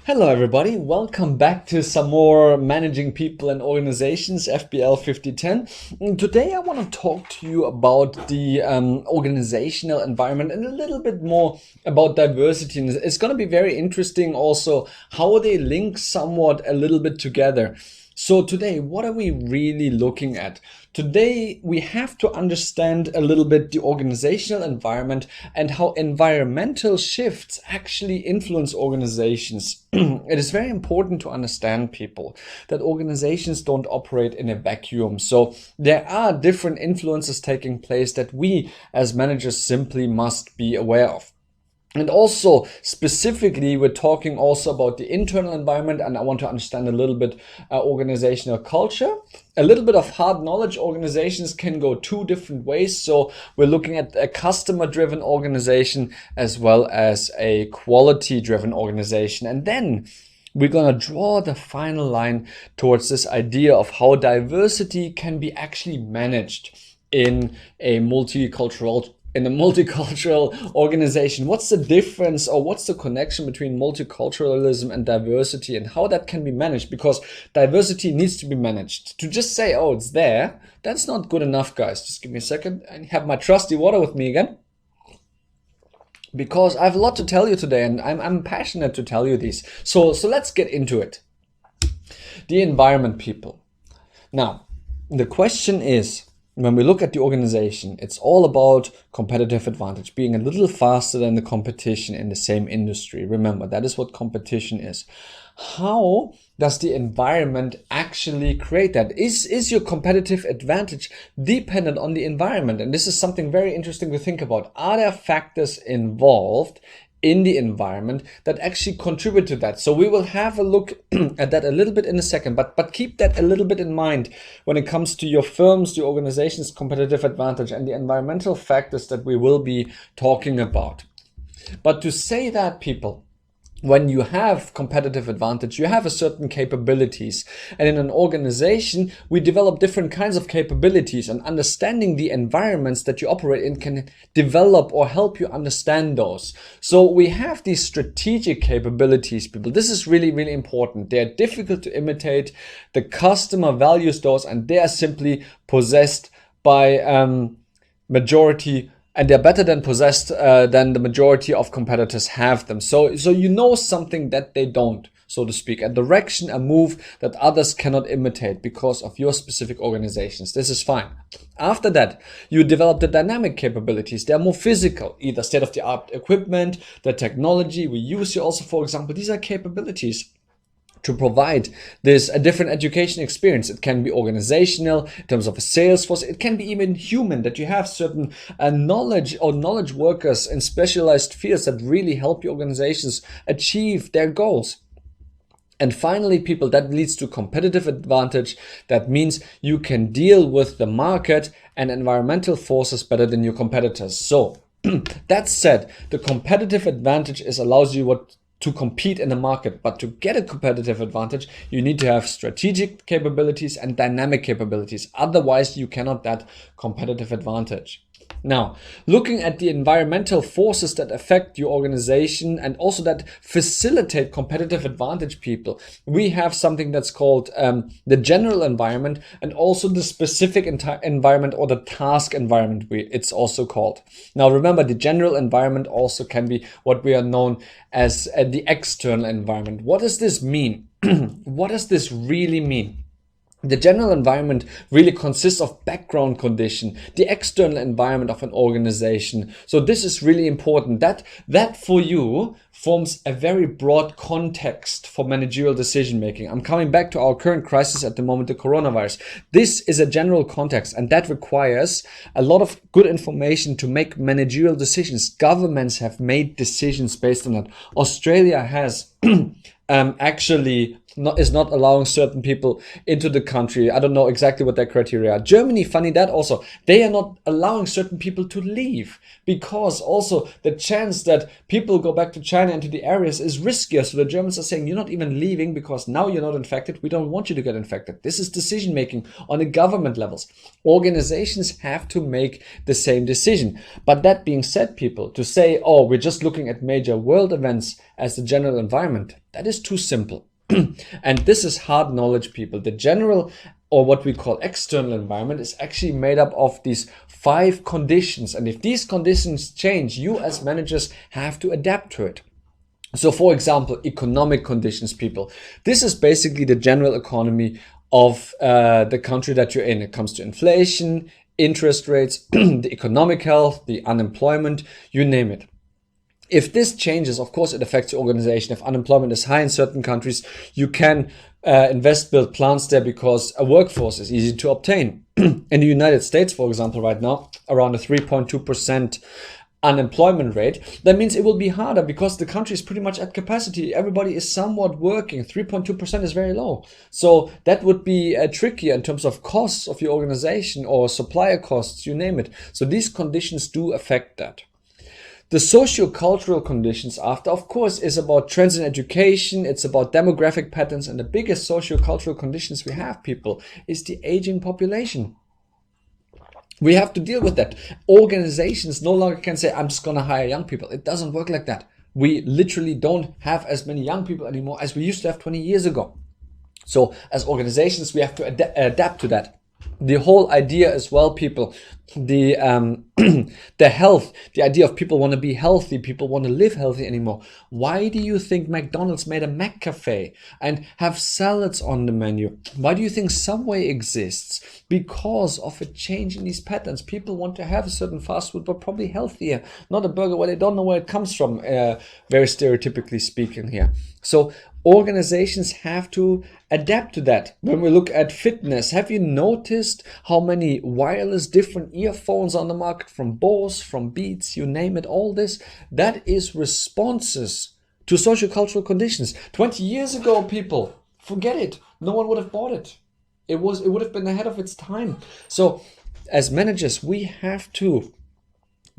Hello everybody, welcome back to some more Managing People and Organizations FBL5010. Today I want to talk to you about the organizational environment and a little bit more about diversity. And it's going to be very interesting also how they link somewhat a little bit together. So today, what are we really looking at? Today, we have to understand a little bit the organizational environment and how environmental shifts actually influence organizations. It is very important to understand, people, that organizations don't operate in a vacuum. So there are different influences taking place that we as managers simply must be aware of. And also, specifically, we're talking also about the internal environment, and I want to understand a little bit organizational culture. A little bit of hard knowledge. Organizations can go two different ways. So we're looking at a customer-driven organization as well as a quality-driven organization. And then we're going to draw the final line towards this idea of how diversity can be actually managed in a multicultural organization. What's the difference, or what's the connection between multiculturalism and diversity, and how that can be managed? Because diversity needs to be managed. To just say, oh, it's there, that's not good enough, guys. Just give me a second. I have my trusty water with me again, because I have a lot to tell you today, and I'm passionate to tell you these. So let's get into it. The environment, people. Now, the question is, when we look at the organization, it's all about competitive advantage, being a little faster than the competition in the same industry. Remember, that is what competition is. How does the environment actually create that? Is your competitive advantage dependent on the environment? And this is something very interesting to think about. Are there factors involved in the environment that actually contribute to that? So we will have a look at that a little bit in a second, but keep that a little bit in mind when it comes to your firm's, your organization's competitive advantage and the environmental factors that we will be talking about. But to say that, people, when you have competitive advantage, you have a certain capabilities. And in an organization, we develop different kinds of capabilities, and understanding the environments that you operate in can develop or help you understand those. So we have these strategic capabilities, people. This is really, really important. They are difficult to imitate. The customer values those, and they are simply possessed by majority, and they're better than possessed than the majority of competitors have them. So you know something that they don't, so to speak, a direction, a move that others cannot imitate because of your specific organizations. This is fine. After that, you develop the dynamic capabilities. They're more physical, either state-of-the-art equipment, the technology we use here also, for example. These are capabilities to provide this a different education experience. It can be organizational in terms of a sales force. It can be even human, that you have certain knowledge or knowledge workers in specialized fields that really help your organizations achieve their goals. And finally, people, that leads to competitive advantage. That means you can deal with the market and environmental forces better than your competitors. So that said, the competitive advantage allows you to compete in the market. But to get a competitive advantage, you need to have strategic capabilities and dynamic capabilities. Otherwise, you cannot get competitive advantage. Now, looking at the environmental forces that affect your organization and also that facilitate competitive advantage, people, we have something that's called the general environment, and also the specific environment, or the task environment, it's also called. Now, remember, the general environment also can be what we are known as the external environment. What does this mean? What does this really mean? The general environment really consists of background condition, the external environment of an organization. So this is really important. That for you forms a very broad context for managerial decision making. I'm coming back to our current crisis at the moment, the coronavirus. This is a general context, and that requires a lot of good information to make managerial decisions. Governments have made decisions based on that. Australia has actually is not allowing certain people into the country. I don't know exactly what their criteria are. Germany, funny that also, they are not allowing certain people to leave because also the chance that people go back to China and to the areas is riskier. So the Germans are saying, you're not even leaving because now you're not infected. We don't want you to get infected. This is decision making on the government levels. Organizations have to make the same decision. But that being said, people, to say, oh, we're just looking at major world events as the general environment, that is too simple. And this is hard knowledge, people. The general, or what we call external environment, is actually made up of these 5 conditions. And if these conditions change, you as managers have to adapt to it. So for example, economic conditions, people. This is basically the general economy of the country that you're in. It comes to inflation, interest rates, the economic health, the unemployment, you name it. If this changes, of course, it affects your organization. If unemployment is high in certain countries, you can build plants there because a workforce is easy to obtain. In the United States, for example, right now, around a 3.2% unemployment rate. That means it will be harder because the country is pretty much at capacity. Everybody is somewhat working. 3.2% is very low. So that would be trickier in terms of costs of your organization or supplier costs, you name it. So these conditions do affect that. The socio-cultural conditions after, of course, is about trends in education. It's about demographic patterns. And the biggest socio-cultural conditions we have, people, is the aging population. We have to deal with that. Organizations no longer can say, I'm just going to hire young people. It doesn't work like that. We literally don't have as many young people anymore as we used to have 20 years ago. So as organizations, we have to adapt to that. The whole idea as well, people, the health, the idea of people want to be healthy, people want to live healthy anymore. Why do you think McDonald's made a McCafe and have salads on the menu? Why do you think Subway exists? Because of a change in these patterns. People want to have a certain fast food, but probably healthier, not a burger where they don't know where it comes from, very stereotypically speaking here. So organizations have to adapt to that. When we look at fitness, have you noticed how many wireless different earphones on the market from Bose, from Beats, you name it, all this? That is responses to sociocultural conditions. 20 years ago, people, forget it. No one would have bought it. It would have been ahead of its time. So as managers, we have to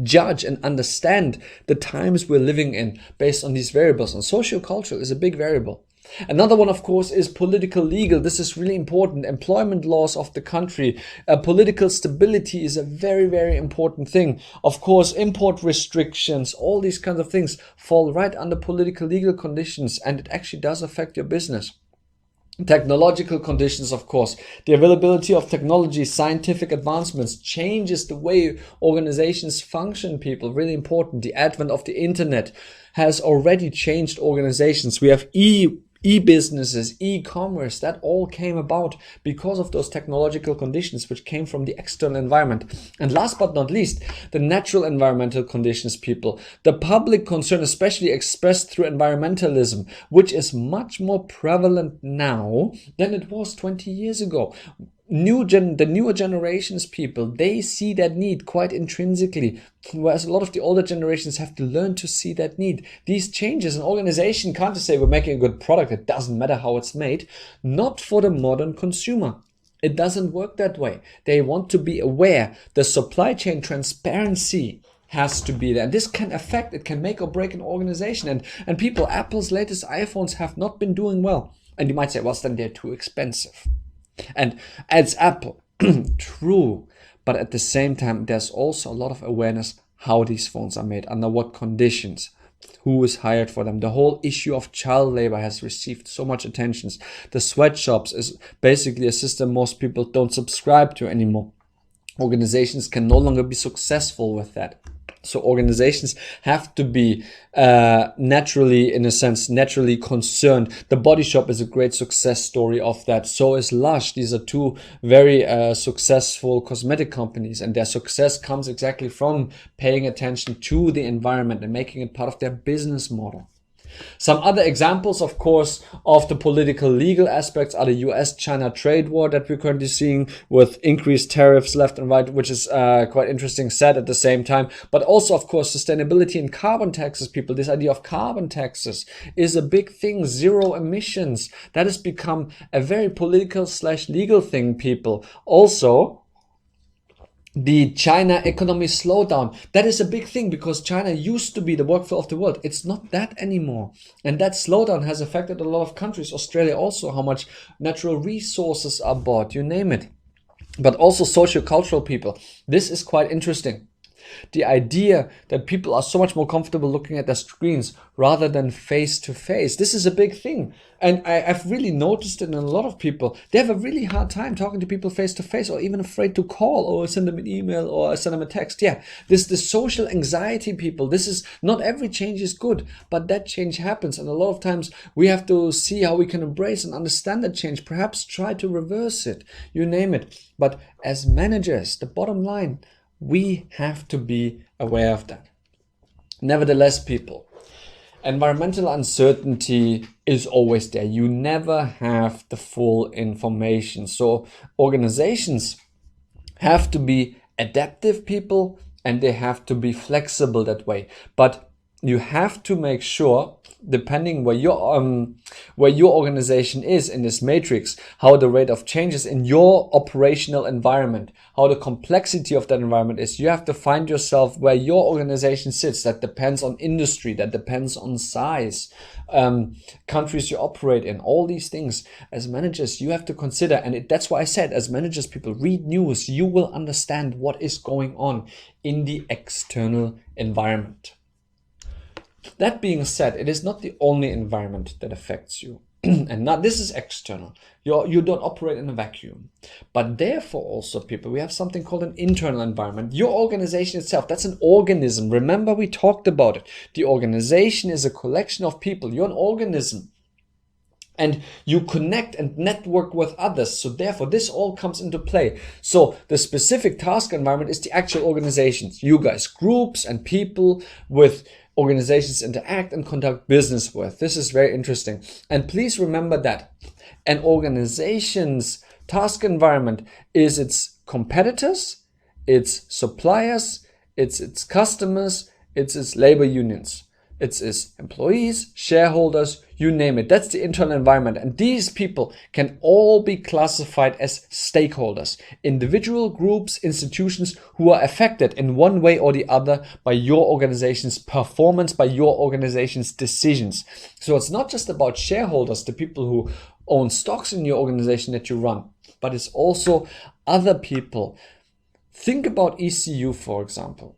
judge and understand the times we're living in based on these variables. And sociocultural is a big variable. Another one, of course, is political legal. This is really important. Employment laws of the country. Political stability is a very, very important thing. Of course, import restrictions, all these kinds of things fall right under political legal conditions, and it actually does affect your business. Technological conditions, of course. The availability of technology, scientific advancements changes the way organizations function, people. Really important. The advent of the internet has already changed organizations. We have e-businesses, e-commerce, that all came about because of those technological conditions which came from the external environment. And last but not least, the natural environmental conditions, people. The public concern, especially expressed through environmentalism, which is much more prevalent now than it was 20 years ago. The newer generations, people, they see that need quite intrinsically, whereas a lot of the older generations have to learn to see that need. These changes, an organization can't just say we're making a good product, it doesn't matter how it's made. Not for the modern consumer. It doesn't work that way. They want to be aware. The supply chain transparency has to be there. And this can affect, it can make or break an organization. And people, Apple's latest iPhones have not been doing well. And you might say, well, then they're too expensive. And as Apple, true, but at the same time, there's also a lot of awareness how these phones are made, under what conditions, who is hired for them. The whole issue of child labor has received so much attention. The sweatshops is basically a system most people don't subscribe to anymore. Organizations can no longer be successful with that. So organizations have to be naturally concerned. The Body Shop is a great success story of that. So is Lush. These are two very successful cosmetic companies, and their success comes exactly from paying attention to the environment and making it part of their business model. Some other examples, of course, of the political legal aspects are the US-China trade war that we're currently seeing with increased tariffs left and right, which is quite interesting, sad at the same time. But also, of course, sustainability and carbon taxes, people. This idea of carbon taxes is a big thing. Zero emissions. That has become a very political / legal thing, people. Also, the China economy slowdown. That is a big thing because China used to be the workflow of the world. It's not that anymore. And that slowdown has affected a lot of countries. Australia also, how much natural resources are bought, you name it. But also socio-cultural people. This is quite interesting. The idea that people are so much more comfortable looking at their screens rather than face to face. This is a big thing. And I've really noticed it in a lot of people. They have a really hard time talking to people face to face, or even afraid to call or send them an email or send them a text. Yeah, this social anxiety, people. This is not every change is good, but that change happens. And a lot of times we have to see how we can embrace and understand that change. Perhaps try to reverse it. You name it. But as managers, the bottom line, we have to be aware of that. Nevertheless, people, environmental uncertainty is always there. You never have the full information. So organizations have to be adaptive, people, and they have to be flexible that way. But you have to make sure, depending where your organization is in this matrix, how the rate of change is in your operational environment, how the complexity of that environment is. You have to find yourself where your organization sits. That depends on industry, that depends on size, countries you operate in, all these things. As managers, you have to consider, and that's why I said, as managers, people, read news. You will understand what is going on in the external environment. That being said, it is not the only environment that affects you. And now this is external. You don't operate in a vacuum. But therefore also, people, we have something called an internal environment. Your organization itself, that's an organism. Remember, we talked about it. The organization is a collection of people. You're an organism. And you connect and network with others. So therefore, this all comes into play. So the specific task environment is the actual organizations. You guys, groups and people with organizations interact and conduct business with. This is very interesting. And please remember that an organization's task environment is its competitors, its suppliers, it's its customers, it's its labor unions. It's its employees, shareholders, you name it. That's the internal environment. And these people can all be classified as stakeholders, individual groups, institutions who are affected in one way or the other by your organization's performance, by your organization's decisions. So it's not just about shareholders, the people who own stocks in your organization that you run, but it's also other people. Think about ECU, for example.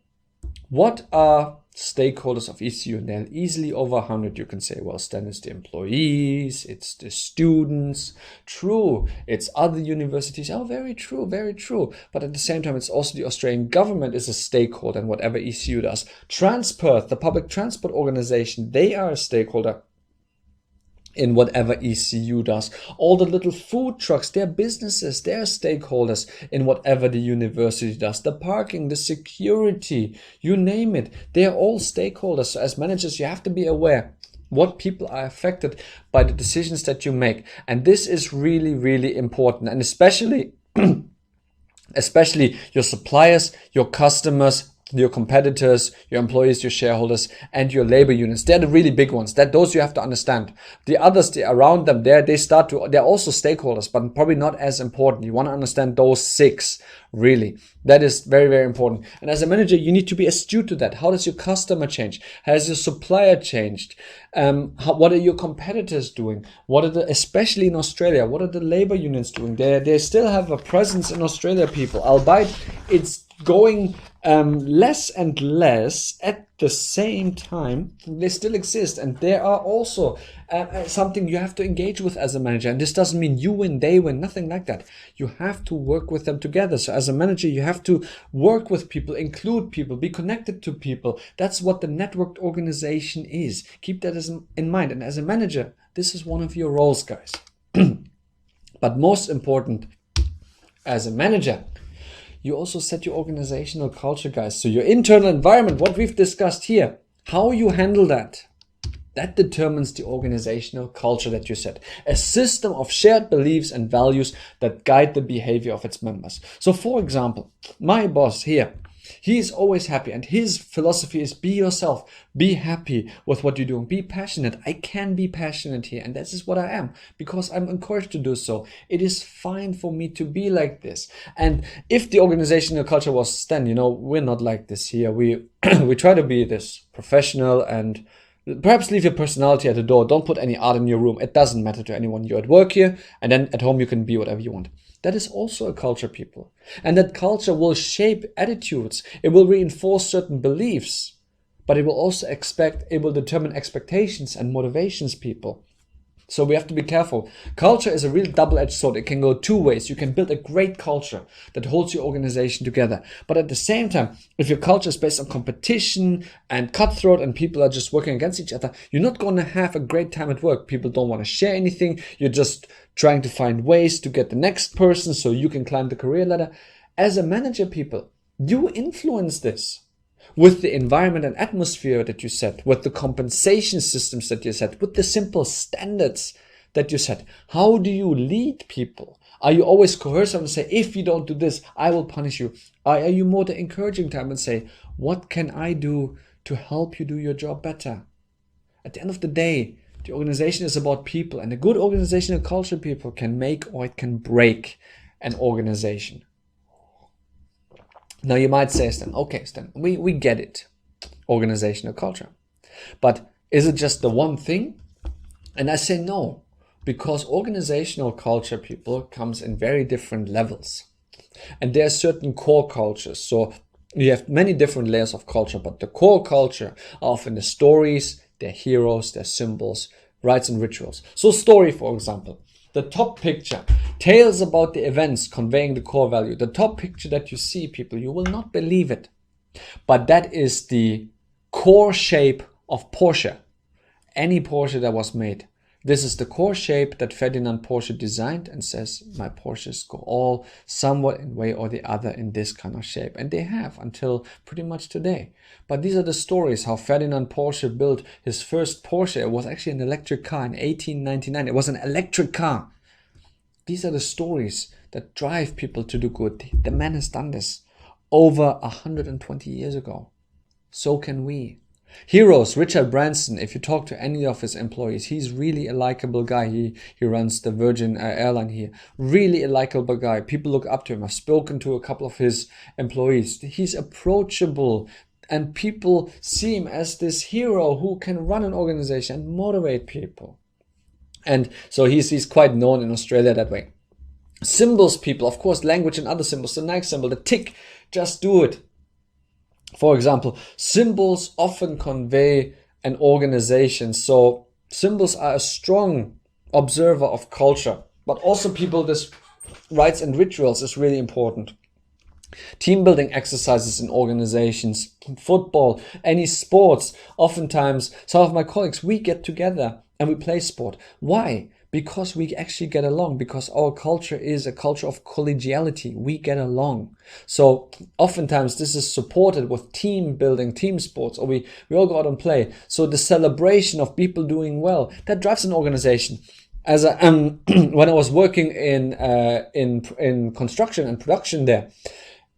What are stakeholders of ECU? And they're easily over 100. You can say, well, then it's the employees, it's the students. True, it's other universities. Oh, very true, very true. But at the same time, it's also the Australian government is a stakeholder in whatever ECU does. Transperth, the public transport organization, they are a stakeholder in whatever ECU does. All the little food trucks, they're businesses, they're stakeholders in whatever the university does. The parking, the security, you name it, they're all stakeholders. So as managers, you have to be aware what people are affected by the decisions that you make. And this is really, really important. And especially your suppliers, your customers, your competitors, your employees, your shareholders, and your labor unions. They're the really big ones. Those you have to understand. The others, around them, they're also stakeholders, but probably not as important. You want to understand those 6, really. That is very, very important. And as a manager, you need to be astute to that. How does your customer change? Has your supplier changed? What are your competitors doing? Especially in Australia, what are the labor unions doing? They still have a presence in Australia, people, albeit it's going less and less. At the same time, they still exist, and there are also something you have to engage with as a manager. And this doesn't mean you win, they win, nothing like that. You have to work with them together. So as a manager, you have to work with people, include people, be connected to people. That's what the networked organization is. Keep that in mind. And as a manager, this is one of your roles, guys. But most important, as a manager, you also set your organizational culture, guys. So your internal environment, what we've discussed here, how you handle that. That determines the organizational culture that you set. A system of shared beliefs and values that guide the behavior of its members. So for example, my boss here, he is always happy, and his philosophy is be yourself, be happy with what you're doing, be passionate. I can be passionate here, and this is what I am because I'm encouraged to do so. It is fine for me to be like this. And if the organizational culture was then, we're not like this here. We we try to be this professional and perhaps leave your personality at the door. Don't put any art in your room. It doesn't matter to anyone. You're at work here, and then at home you can be whatever you want. That is also a culture, people. And that culture will shape attitudes. It will reinforce certain beliefs, but it will determine expectations and motivations, people. So we have to be careful. Culture is a real double-edged sword. It can go two ways. You can build a great culture that holds your organization together. But at the same time, if your culture is based on competition and cutthroat and people are just working against each other, you're not going to have a great time at work. People don't want to share anything. You're just trying to find ways to get the next person so you can climb the career ladder. As a manager, people, you influence this with the environment and atmosphere that you set, with the compensation systems that you set, with the simple standards that you set. How do you lead people? Are you always coercive and say, if you don't do this, I will punish you? Are you more the encouraging type and say, what can I do to help you do your job better? At the end of the day, the organization is about people, and a good organizational culture, people, can make or it can break an organization. Now you might say, Stan, okay, Stan, we get it, organizational culture. But is it just the one thing? And I say no, because organizational culture, people, comes in very different levels. And there are certain core cultures. So you have many different layers of culture, but the core culture are often the stories, their heroes, their symbols, rites and rituals. So story, for example. The top picture tells about the events conveying the core value. The top picture that you see, people, you will not believe it. But that is the core shape of Porsche. Any Porsche that was made. This is the core shape that Ferdinand Porsche designed and says, my Porsches go all somewhat in way or the other in this kind of shape. And they have until pretty much today. But these are the stories how Ferdinand Porsche built his first Porsche. It was actually an electric car in 1899. It was an electric car. These are the stories that drive people to do good. The man has done this over 120 years ago. So can we. Heroes, Richard Branson, if you talk to any of his employees, he's really a likable guy. He runs the Virgin airline here. Really a likable guy. People look up to him. I've spoken to a couple of his employees. He's approachable and people see him as this hero who can run an organization and motivate people. And so he's quite known in Australia that way. Symbols, people, of course, language and other symbols. The Nike symbol, the tick, just do it. For example, symbols often convey an organization. So symbols are a strong observer of culture. But also, people, this rites and rituals is really important. Team building exercises in organizations, football, any sports. Oftentimes, some of my colleagues, we get together and we play sport. Why? Because we actually get along, because our culture is a culture of collegiality. We get along. So oftentimes this is supported with team building, team sports, or we all go out and play. So the celebration of people doing well, that drives an organization. As when I was working in construction and production there,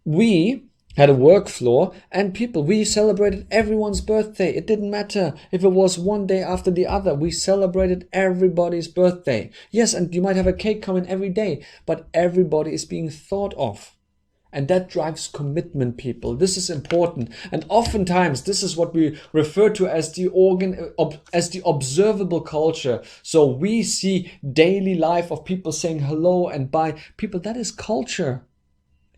we had a work floor and we celebrated everyone's birthday. It didn't matter if it was one day after the other. We celebrated everybody's birthday. Yes, and you might have a cake coming every day, but everybody is being thought of. And that drives commitment, people. This is important. And oftentimes, this is what we refer to as the observable culture. So we see daily life of people saying hello and bye. People, that is culture.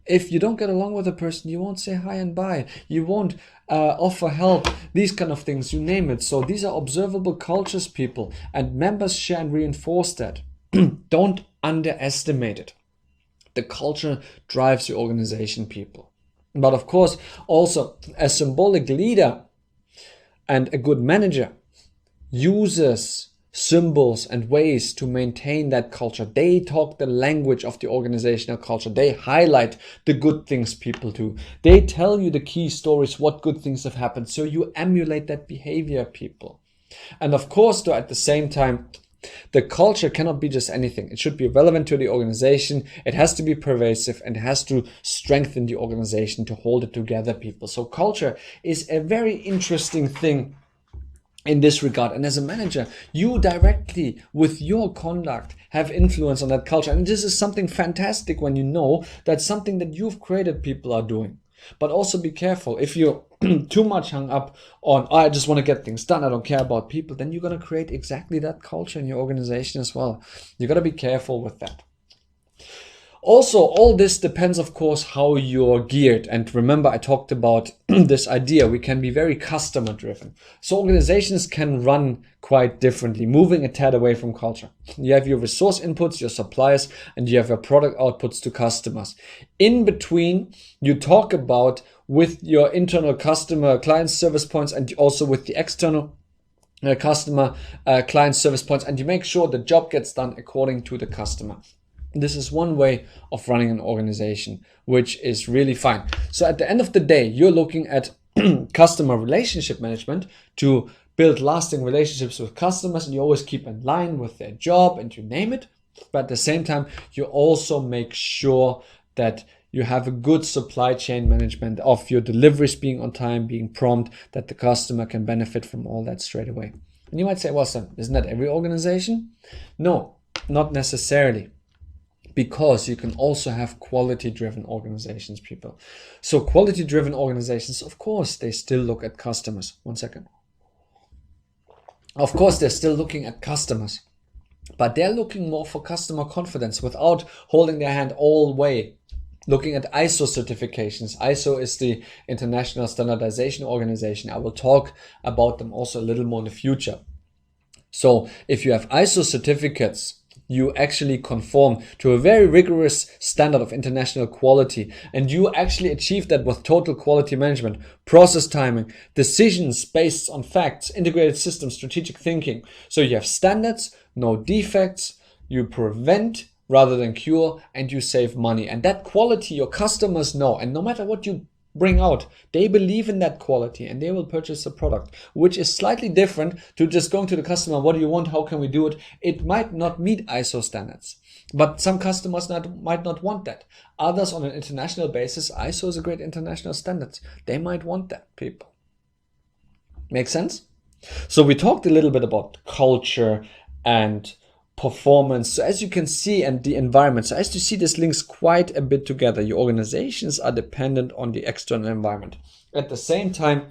If you don't get along with a person, you won't say hi and bye. You won't offer help. These kind of things, you name it. So these are observable cultures, people. And members share and reinforce that. Don't underestimate it. The culture drives your organization, people. But of course, also a symbolic leader and a good manager uses symbols and ways to maintain that culture. They talk the language of the organizational culture. They highlight the good things people do. They tell you the key stories, what good things have happened. So you emulate that behavior, people. And of course, though, at the same time, the culture cannot be just anything. It should be relevant to the organization. It has to be pervasive and has to strengthen the organization to hold it together, people. So culture is a very interesting thing in this regard. And as a manager, you directly, with your conduct, have influence on that culture. And this is something fantastic when you know that something that you've created people are doing. But also be careful. If you're too much hung up on, oh, I just want to get things done, I don't care about people, then you're going to create exactly that culture in your organization as well. You got to be careful with that. Also, all this depends, of course, how you're geared. And remember, I talked about this idea. We can be very customer driven. So organizations can run quite differently, moving a tad away from culture. You have your resource inputs, your suppliers, and you have your product outputs to customers. In between, you talk about with your internal customer client service points and also with the external customer client service points, and you make sure the job gets done according to the customer. This is one way of running an organization, which is really fine. So at the end of the day, you're looking at customer relationship management to build lasting relationships with customers, and you always keep in line with their job and you name it. But at the same time, you also make sure that you have a good supply chain management of your deliveries being on time, being prompt, that the customer can benefit from all that straight away. And you might say, well, son, isn't that every organization? No, not necessarily. Because you can also have quality-driven organizations, people. So quality-driven organizations, of course, they still look at customers. One second. Of course, they're still looking at customers, but they're looking more for customer confidence without holding their hand all the way. Looking at ISO certifications. ISO is the International Standardization Organization. I will talk about them also a little more in the future. So if you have ISO certificates, you actually conform to a very rigorous standard of international quality, and you actually achieve that with total quality management, process timing, decisions based on facts, integrated systems, strategic thinking. So you have standards, no defects, you prevent rather than cure, and you save money. And that quality your customers know, and no matter what you bring out, they believe in that quality and they will purchase the product, which is slightly different to just going to the customer, what do you want, how can we do it? It might not meet ISO standards, but some customers might not want that. Others, on an international basis, ISO is a great international standard. They might want that, people. Make sense? So we talked a little bit about culture and performance. So as you can see, and the environment. So as you see, this links quite a bit together. Your organizations are dependent on the external environment. At the same time,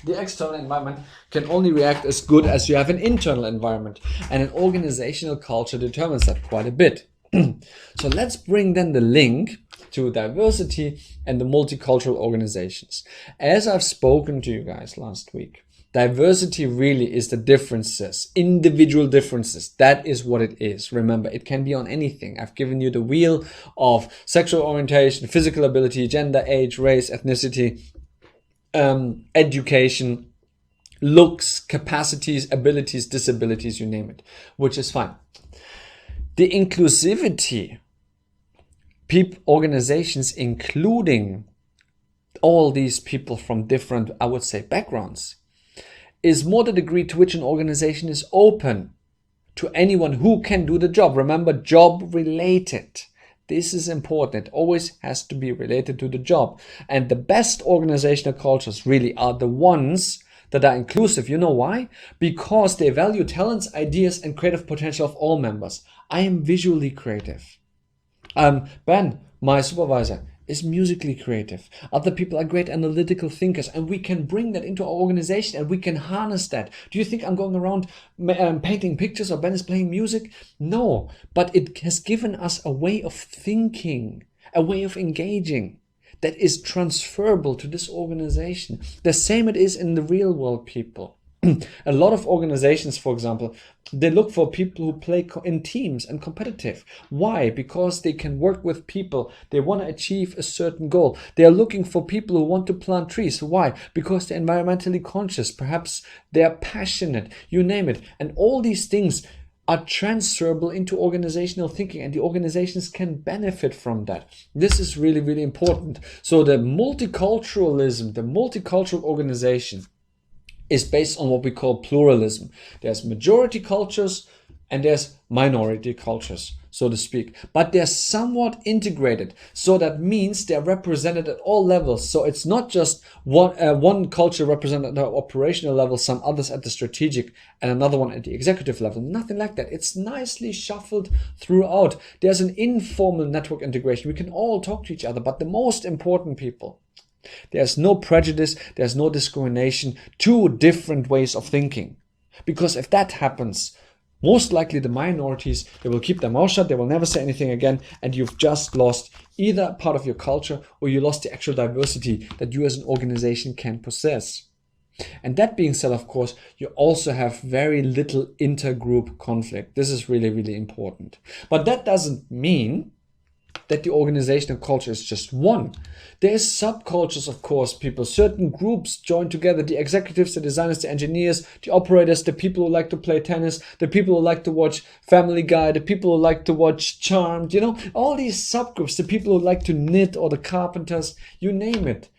the external environment can only react as good as you have an internal environment. And an organizational culture determines that quite a bit. So let's bring then the link to diversity and the multicultural organizations. As I've spoken to you guys last week, diversity really is the differences, individual differences. That is what it is. Remember, it can be on anything. I've given you the wheel of sexual orientation, physical ability, gender, age, race, ethnicity, education, looks, capacities, abilities, disabilities, you name it, which is fine. The inclusivity, organizations including all these people from different, I would say, backgrounds, is more the degree to which an organization is open to anyone who can do the job. Remember, job related. This is important. It always has to be related to the job. And the best organizational cultures really are the ones that are inclusive. You know why? Because they value talents, ideas, and creative potential of all members. I am visually creative. Ben, my supervisor, is musically creative. Other people are great analytical thinkers, and we can bring that into our organization and we can harness that. Do you think I'm going around painting pictures or Ben is playing music? No, but it has given us a way of thinking, a way of engaging that is transferable to this organization. The same it is in the real world, people. A lot of organizations, for example, they look for people who play in teams and competitive. Why? Because they can work with people. They want to achieve a certain goal. They are looking for people who want to plant trees. Why? Because they're environmentally conscious. Perhaps they are passionate. You name it. And all these things are transferable into organizational thinking, and the organizations can benefit from that. This is really, really important. So the multiculturalism, the multicultural organization, is based on what we call pluralism. There's majority cultures and there's minority cultures, so to speak. But they're somewhat integrated. So that means they're represented at all levels. So it's not just one culture represented at the operational level, some others at the strategic, and another one at the executive level. Nothing like that. It's nicely shuffled throughout. There's an informal network integration. We can all talk to each other, but the most important people, there's no prejudice, there's no discrimination, two different ways of thinking. Because if that happens, most likely the minorities, they will keep their mouth shut, they will never say anything again, and you've just lost either part of your culture or you lost the actual diversity that you as an organization can possess. And that being said, of course, you also have very little intergroup conflict. This is really, really important. But that doesn't mean that the organizational culture is just one. There is subcultures, of course, people. Certain groups join together, the executives, the designers, the engineers, the operators, the people who like to play tennis, the people who like to watch Family Guy, the people who like to watch Charmed, all these subgroups, the people who like to knit or the carpenters, you name it.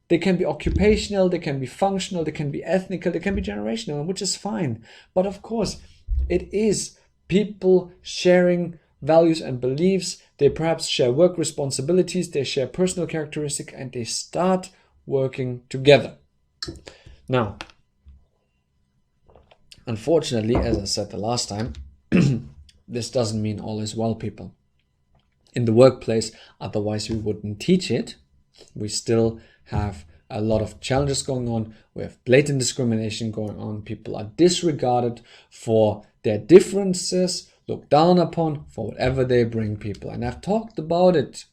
They can be occupational, they can be functional, they can be ethnical, they can be generational, which is fine. But of course, it is people sharing values and beliefs. They perhaps share work responsibilities, they share personal characteristics, and they start working together. Now, unfortunately, as I said the last time, this doesn't mean all is well, people. In the workplace, otherwise we wouldn't teach it. We still have a lot of challenges going on. We have blatant discrimination going on. People are disregarded for their differences, looked down upon for whatever they bring, people. And I've talked about it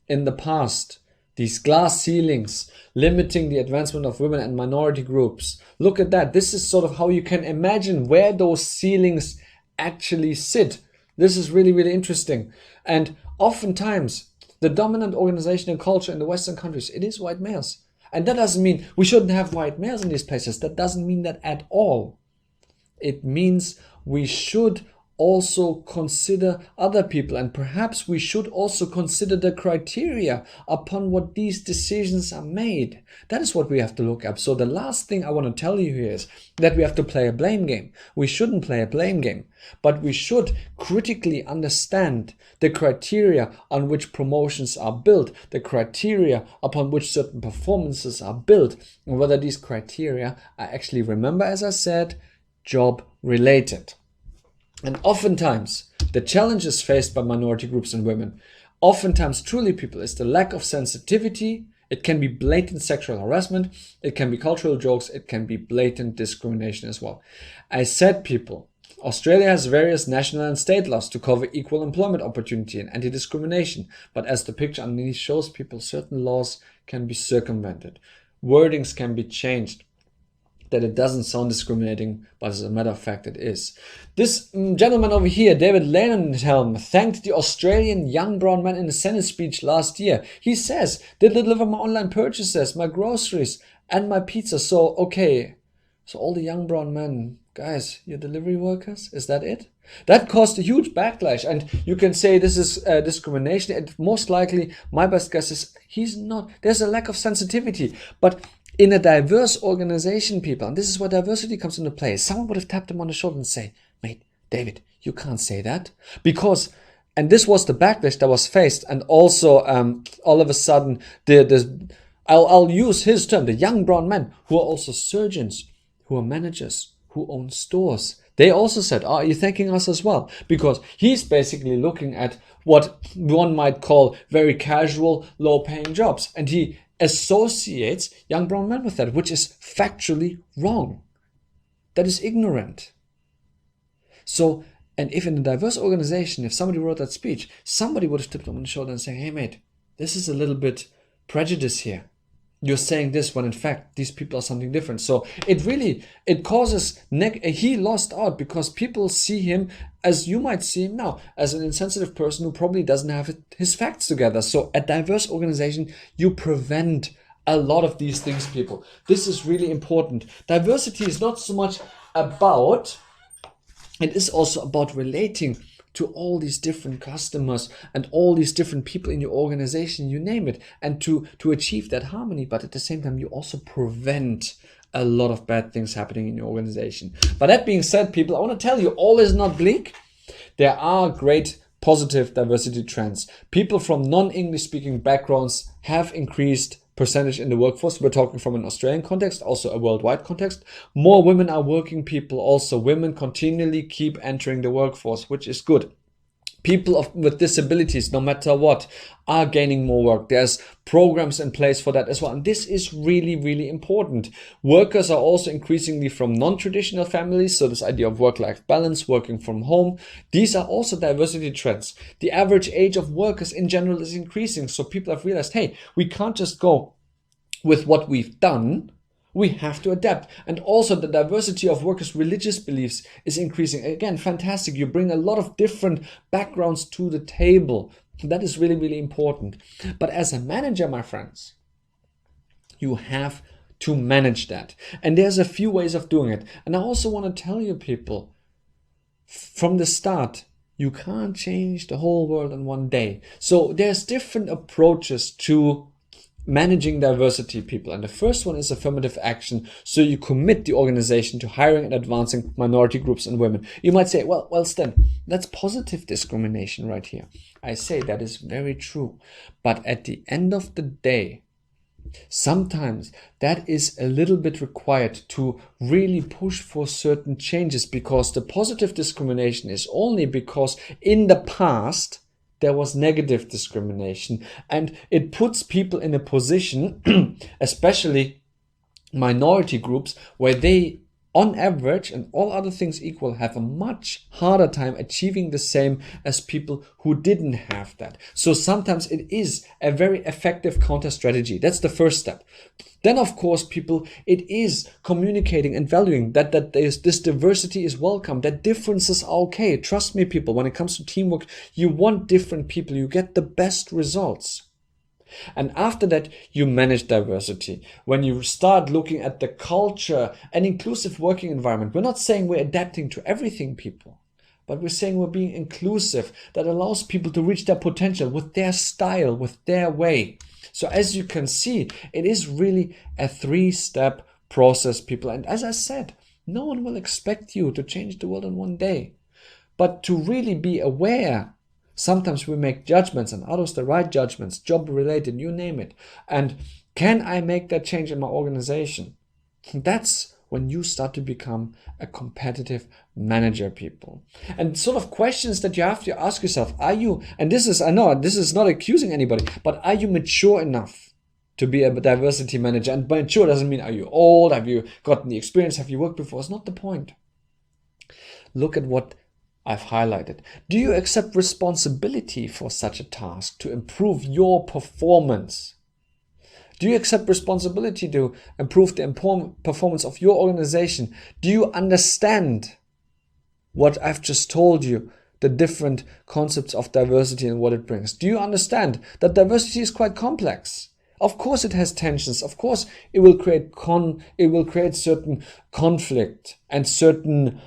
in the past. These glass ceilings limiting the advancement of women and minority groups. Look at that. This is sort of how you can imagine where those ceilings actually sit. This is really, really interesting. And oftentimes, the dominant organizational culture in the Western countries, it is white males. And that doesn't mean we shouldn't have white males in these places. That doesn't mean that at all. It means we should also consider other people, and perhaps we should also consider the criteria upon what these decisions are made. That is what we have to look up. So the last thing I want to tell you here is that we have to play a blame game. We shouldn't play a blame game, but we should critically understand the criteria on which promotions are built, the criteria upon which certain performances are built, and whether these criteria are actually, remember as I said, job related. And oftentimes, the challenges faced by minority groups and women, oftentimes truly, people, is the lack of sensitivity. It can be blatant sexual harassment, it can be cultural jokes, it can be blatant discrimination as well. I said, people, Australia has various national and state laws to cover equal employment opportunity and anti-discrimination. But as the picture underneath shows, people, certain laws can be circumvented. Wordings can be changed, that it doesn't sound discriminating, but as a matter of fact it is. This gentleman over here, David Lanenhelm, thanked the Australian young brown man in a Senate speech last year. He says, they deliver my online purchases, my groceries, and my pizza. So, okay, so all the young brown men, guys, you're delivery workers? Is that it? That caused a huge backlash, and you can say this is discrimination. And most likely, my best guess is he's not. There's a lack of sensitivity. But in a diverse organization, people, and this is where diversity comes into play, someone would have tapped him on the shoulder and say, mate, David, you can't say that. Because, and this was the backlash that was faced, and also all of a sudden, I'll use his term, the young brown men, who are also surgeons, who are managers, who own stores. They also said, are you thanking us as well? Because he's basically looking at what one might call very casual, low-paying jobs. And he associates young brown men with that, which is factually wrong. That is ignorant. So, and if in a diverse organization, if somebody wrote that speech, somebody would have tipped him on the shoulder and saying, hey mate, this is a little bit prejudice here. You're saying this when in fact these people are something different. So it causes he lost out because people see him, as you might see him now, as an insensitive person who probably doesn't have his facts together. So a diverse organization, you prevent a lot of these things, people. This is really important. Diversity is not so much about, it is also about relating to all these different customers and all these different people in your organization, you name it, and to achieve that harmony. But at the same time, you also prevent a lot of bad things happening in your organization. But that being said, people, I want to tell you, all is not bleak. There are great positive diversity trends. People from non-English speaking backgrounds have increased percentage in the workforce. We're talking from an Australian context, also a worldwide context. More women are working people also. Women continually keep entering the workforce, which is good. People with disabilities, no matter what, are gaining more work. There's programs in place for that as well. And this is really, really important. Workers are also increasingly from non-traditional families. So this idea of work-life balance, working from home, these are also diversity trends. The average age of workers in general is increasing. So people have realized, hey, we can't just go with what we've done. We have to adapt. And also the diversity of workers' religious beliefs is increasing. Again, fantastic. You bring a lot of different backgrounds to the table. That is really, really important. But as a manager, my friends, you have to manage that. And there's a few ways of doing it. And I also want to tell you people, from the start, you can't change the whole world in one day. So there's different approaches to managing diversity, people. And the first one is affirmative action. So you commit the organization to hiring and advancing minority groups and women. You might say, well, Sten, that's positive discrimination right here. I say that is very true. But at the end of the day, sometimes that is a little bit required to really push for certain changes, because the positive discrimination is only because in the past there was negative discrimination, and it puts people in a position, especially minority groups, where they, on average, and all other things equal, have a much harder time achieving the same as people who didn't have that. So sometimes it is a very effective counter strategy. That's the first step. Then, of course, people, it is communicating and valuing that this diversity is welcome, that differences are okay. Trust me, people, when it comes to teamwork, you want different people. You get the best results. And after that, you manage diversity. When you start looking at the culture and inclusive working environment, we're not saying we're adapting to everything, people, but we're saying we're being inclusive, that allows people to reach their potential with their style, with their way. So as you can see, it is really a 3-step process, people. And as I said, no one will expect you to change the world in one day. But to really be aware, sometimes we make judgments, and are those the right judgments, job related, you name it. And can I make that change in my organization? That's when you start to become a competitive manager, people. And sort of questions that you have to ask yourself, are you, and this is, I know this is not accusing anybody, but are you mature enough to be a diversity manager? And by mature doesn't mean, are you old? Have you gotten the experience? Have you worked before? It's not the point. Look at what I've highlighted. Do you accept responsibility for such a task to improve your performance? Do you accept responsibility to improve the performance of your organization? Do you understand what I've just told you, the different concepts of diversity and what it brings? Do you understand that diversity is quite complex? Of course it has tensions. Of course it will create certain conflict and certain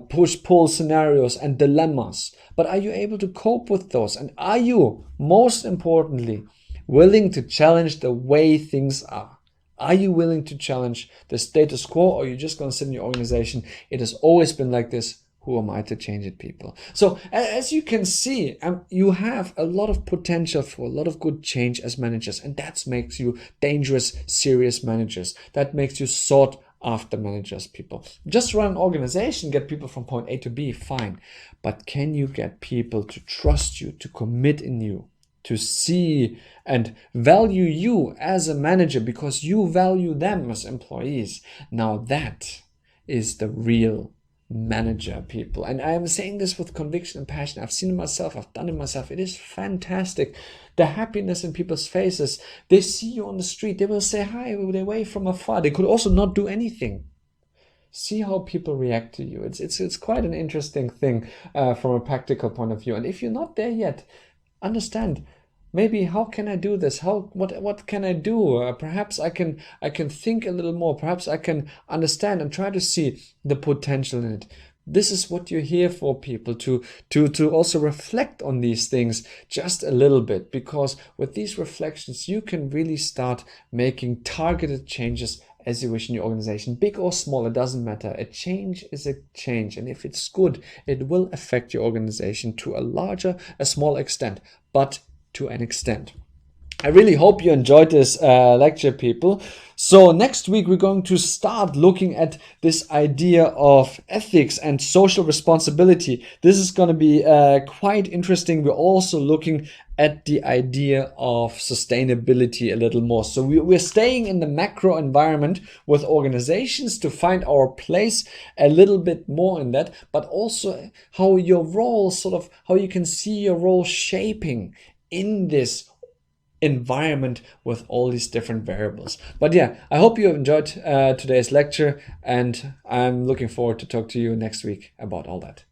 push-pull scenarios and dilemmas. But are you able to cope with those? And are you, most importantly, willing to challenge the way things are? Are you willing to challenge the status quo, or are you just going to sit in your organization? It has always been like this. Who am I to change it, people? So as you can see, you have a lot of potential for a lot of good change as managers. And that makes you dangerous, serious managers. That makes you sought after managers, people. Just run an organization, get people from point A to B, fine. But can you get people to trust you, to commit in you, to see and value you as a manager because you value them as employees? Now that is the real manager, people. And I am saying this with conviction and passion. I've seen it myself. I've done it myself. It is fantastic. The happiness in people's faces. They see you on the street. They will say hi. They wave from afar. They could also not do anything. See how people react to you. It's quite an interesting thing from a practical point of view. And if you're not there yet, understand, maybe how can I do this? What can I do? Perhaps I can think a little more. Perhaps I can understand and try to see the potential in it. This is what you're here for, people, to also reflect on these things just a little bit, because with these reflections you can really start making targeted changes as you wish in your organization, big or small, it doesn't matter. A change is a change, and if it's good, it will affect your organization to a small extent, but to an extent. I really hope you enjoyed this lecture, people. So next week we're going to start looking at this idea of ethics and social responsibility. This is going to be quite interesting. We're also looking at the idea of sustainability a little more. So we're staying in the macro environment with organizations to find our place a little bit more in that, but also how your role, how you can see your role shaping in this environment with all these different variables. But yeah, I hope you enjoyed today's lecture, and I'm looking forward to talk to you next week about all that.